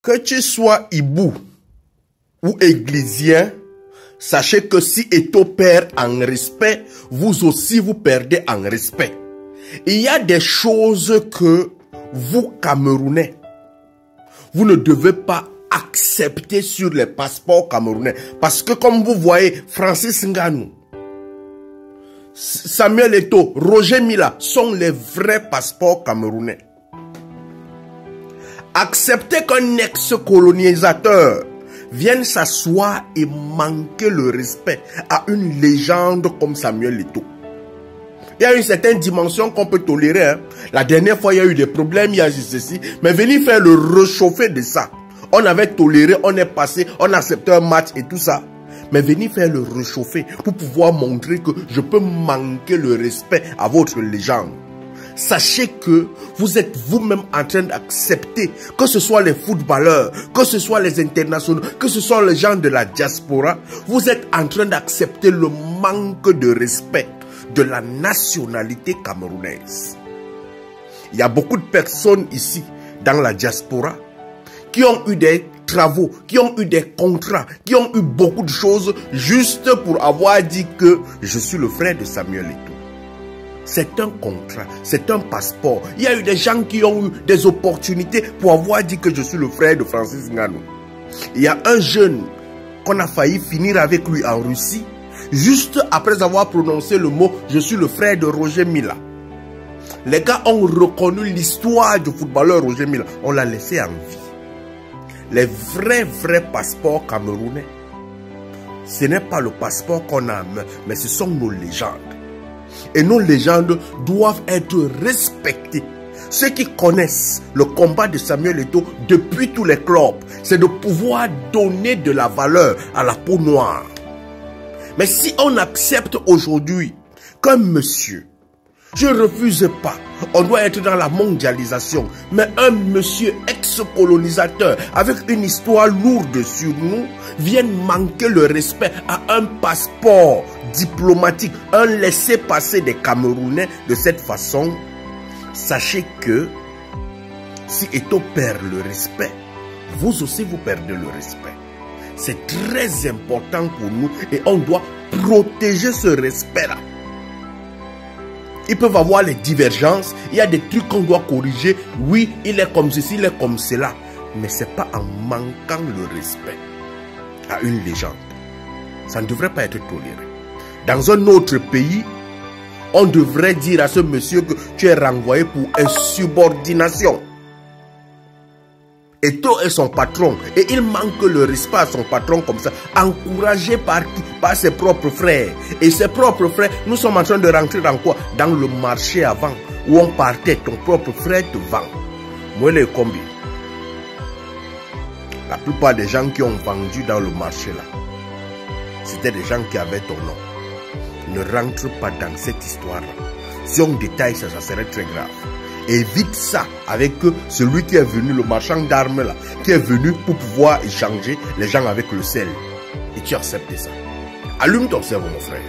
Que tu sois hibou ou églisien, sachez que si Eto'o perd en respect, vous aussi vous perdez en respect. Il y a des choses que vous, Camerounais, vous ne devez pas accepter sur les passeports camerounais. Parce que comme vous voyez, Francis Ngannou, Samuel Eto'o, Roger Mila sont les vrais passeports camerounais. Accepter qu'un ex-colonisateur vienne s'asseoir et manquer le respect à une légende comme Samuel Eto'o. Il y a une certaine dimension qu'on peut tolérer. Hein. La dernière fois, il y a eu des problèmes, il y a ceci. Mais venir faire le réchauffer de ça. On avait toléré, on est passé, on a accepté un match et tout ça. Mais venir faire le réchauffer pour pouvoir montrer que je peux manquer le respect à votre légende. Sachez que vous êtes vous-même en train d'accepter, que ce soit les footballeurs, que ce soit les internationaux, que ce soit les gens de la diaspora, vous êtes en train d'accepter le manque de respect de la nationalité camerounaise. Il y a beaucoup de personnes ici, dans la diaspora, qui ont eu des travaux, qui ont eu des contrats, qui ont eu beaucoup de choses juste pour avoir dit que je suis le frère de Samuel Eto'o. C'est un contrat, c'est un passeport. Il y a eu des gens qui ont eu des opportunités pour avoir dit que je suis le frère de Francis Ngannou. Il y a un jeune qu'on a failli finir avec lui en Russie, juste après avoir prononcé le mot « je suis le frère de Roger Mila ». Les gars ont reconnu l'histoire du footballeur Roger Mila. On l'a laissé en vie. Les vrais passeports camerounais, ce n'est pas le passeport qu'on a, mais ce sont nos légendes. Et nos légendes doivent être respectées. Ceux qui connaissent le combat de Samuel Eto'o depuis tous les clubs, c'est de pouvoir donner de la valeur à la peau noire. Mais si on accepte aujourd'hui qu'un monsieur, je ne refuse pas, on doit être dans la mondialisation, mais un monsieur ex-colonisateur avec une histoire lourde sur nous vienne manquer le respect à un passeport diplomatique, un laissez-passer des Camerounais de cette façon, sachez que si Eto'o perd le respect, vous aussi vous perdez le respect. C'est très important pour nous et on doit protéger ce respect-là. Ils peuvent avoir les divergences, il y a des trucs qu'on doit corriger. Oui, il est comme ceci, il est comme cela. Mais ce n'est pas en manquant le respect à une légende. Ça ne devrait pas être toléré. Dans un autre pays, on devrait dire à ce monsieur que tu es renvoyé pour insubordination. Eto'o est son patron et il manque le respect à son patron comme ça, encouragé par qui? Par ses propres frères. Et ses propres frères, nous sommes en train de rentrer dans quoi? Dans le marché avant, où on partait, ton propre frère te vend. Moi, les combis. La plupart des gens qui ont vendu dans le marché là, c'était des gens qui avaient ton nom. Ne rentre pas dans cette histoire-là. Si on détaille ça, ça serait très grave. Évite ça avec celui qui est venu, le marchand d'armes là, qui est venu pour pouvoir échanger les gens avec le sel. Et tu acceptes ça. Allume ton cerveau, mon frère.